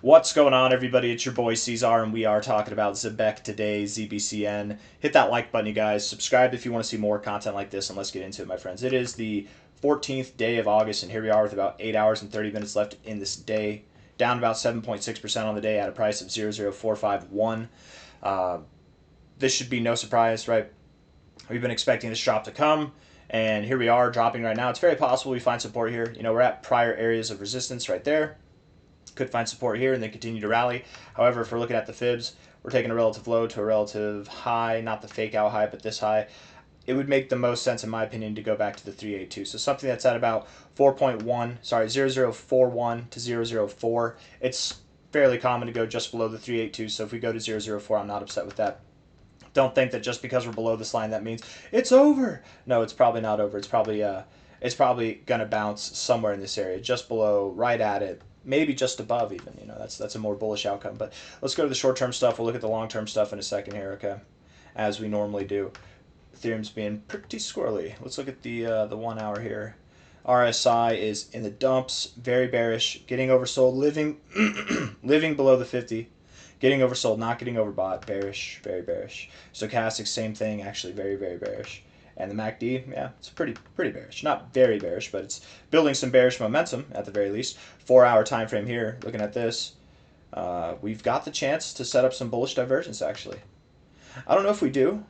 What's going on, everybody? It's your boy C-Zar, and we are talking about Zebec today, ZBCN. Hit that like button, you guys. Subscribe if you want to see more content like this, and let's get into it, my friends. It is the 14th day of August, and here we are with about 8 hours and 30 minutes left in this day. Down about 7.6% on the day at a price of 0.0451. This should be no surprise, right? We've been expecting this drop to come, and here we are dropping right now. It's very possible we find support here. We're at prior areas of resistance right there. Could find support here and then continue to rally. However, if we're looking at the fibs, we're taking a relative low to a relative high, not the fake out high, but this high. It would make the most sense, in my opinion, to go back to the 382. So something that's at about 0.41 to 0.04. It's fairly common to go just below the 382. So if we go to 0.04, I'm not upset with that. Don't think that just because we're below this line that means it's over. No, it's probably not over. It's probably gonna bounce somewhere in this area, just below, right at it. Maybe just above even, that's a more bullish outcome. But let's go to the short-term stuff. We'll look at the long-term stuff in a second here, okay? As we normally do. Ethereum's being pretty squirrely. Let's look at the 1 hour here. RSI is in the dumps, very bearish, getting oversold, living living below the 50. Getting oversold, not getting overbought, bearish, very bearish. Stochastic, same thing, actually very, very bearish. And the MACD, yeah, it's pretty bearish. Not very bearish, but it's building some bearish momentum at the very least. 4 hour time frame here, looking at this. We've got the chance to set up some bullish divergence, actually. I don't know if we do.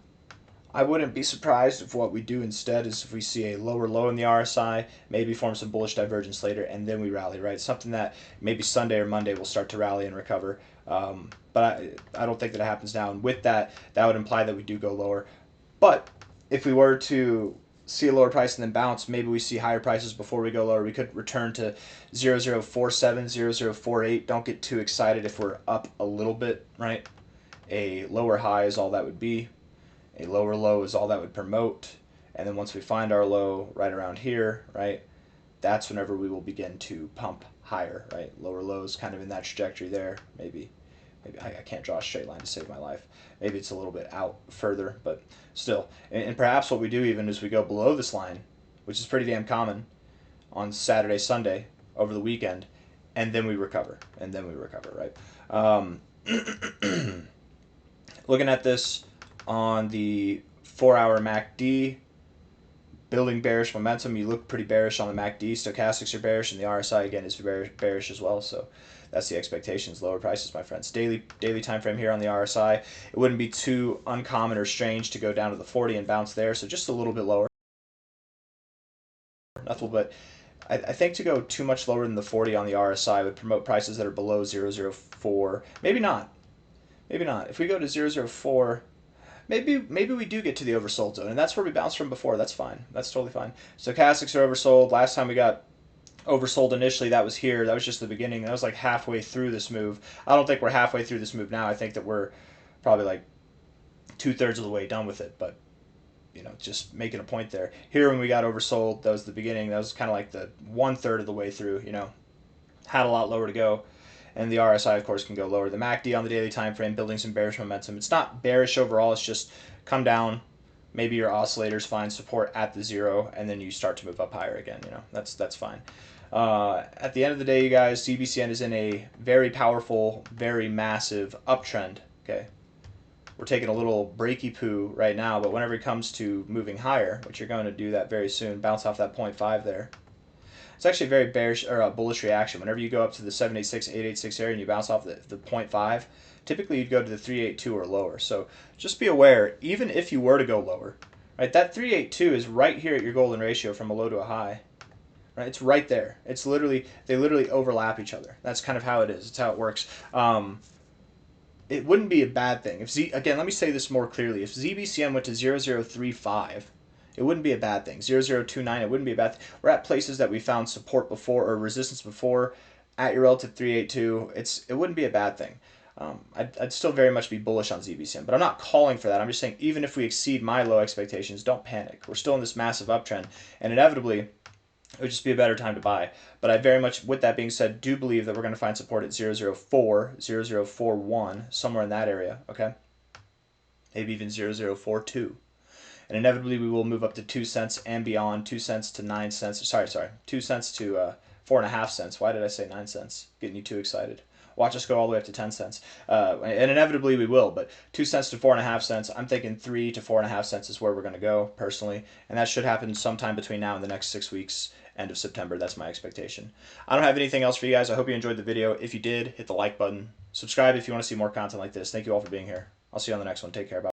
I wouldn't be surprised if what we do instead is if we see a lower low in the RSI, maybe form some bullish divergence later, and then we rally, right? Something that maybe Sunday or Monday will start to rally and recover. But I don't think that it happens now. And with that, that would imply that we do go lower. But if we were to see a lower price and then bounce, maybe we see higher prices before we go lower. We could return to 0.047, 0.048. Don't get too excited if we're up a little bit, right? A lower high is all that would be. A lower low is all that would promote. And then once we find our low right around here, right, that's whenever we will begin to pump higher, right? Lower lows kind of in that trajectory there, maybe I can't draw a straight line to save my life. Maybe it's a little bit out further, but still. And perhaps what we do even is we go below this line, which is pretty damn common on Saturday, Sunday, over the weekend, and then we recover, right? Looking at this on the 4 hour MACD, building bearish momentum. You look pretty bearish on the MACD. Stochastics are bearish, and the RSI again is bearish as well. So that's the expectations. Lower prices, my friends. Daily time frame here on the RSI. It wouldn't be too uncommon or strange to go down to the 40 and bounce there. So just a little bit lower. Nothing, but I think to go too much lower than the 40 on the RSI would promote prices that are below 0.004. Maybe not. Maybe not. If we go to 0.004. Maybe we do get to the oversold zone, and that's where we bounced from before. That's fine. That's totally fine. Stochastics are oversold. Last time we got oversold initially, that was here. That was just the beginning. That was like halfway through this move. I don't think we're halfway through this move now. I think that we're probably like 2/3 of the way done with it, but just making a point there. Here when we got oversold, that was the beginning. That was kind of like the 1/3 of the way through, had a lot lower to go. And the RSI, of course, can go lower. The MACD on the daily time frame, building some bearish momentum. It's not bearish overall. It's just come down. Maybe your oscillators find support at the 0, and then you start to move up higher again. That's fine. At the end of the day, you guys, ZBCN is in a very powerful, very massive uptrend. Okay, we're taking a little breaky poo right now, but whenever it comes to moving higher, which you're going to do that very soon, bounce off that 0.5 there. It's actually a very bearish or a bullish reaction. Whenever you go up to the 786, 886 area and you bounce off the 0.5, typically you'd go to the 382 or lower. So just be aware, even if you were to go lower, right? That 382 is right here at your golden ratio from a low to a high, right? It's right there. It's literally, they literally overlap each other. That's kind of how it is. It's how it works. It wouldn't be a bad thing. Again, let me say this more clearly. If ZBCN went to 0.035, it wouldn't be a bad thing. 0.029, it wouldn't be a bad thing. We're at places that we found support before or resistance before at your relative 382. It wouldn't be a bad thing. I'd still very much be bullish on ZBCN, but I'm not calling for that. I'm just saying even if we exceed my low expectations, don't panic. We're still in this massive uptrend, and inevitably it would just be a better time to buy. But I very much, with that being said, do believe that we're going to find support at 0.004, 0.041, somewhere in that area, okay? Maybe even 0.042. And inevitably we will move up to 2 cents and beyond, 2 cents to 9 cents. Sorry, 2 cents to 4.5 cents. Why did I say 9 cents? Getting you too excited. Watch us go all the way up to 10 cents. And inevitably we will, but 2 cents to 4.5 cents. I'm thinking 3 to 4.5 cents is where we're going to go personally. And that should happen sometime between now and the next 6 weeks, end of September. That's my expectation. I don't have anything else for you guys. I hope you enjoyed the video. If you did, hit the like button. Subscribe if you want to see more content like this. Thank you all for being here. I'll see you on the next one. Take care. Bye.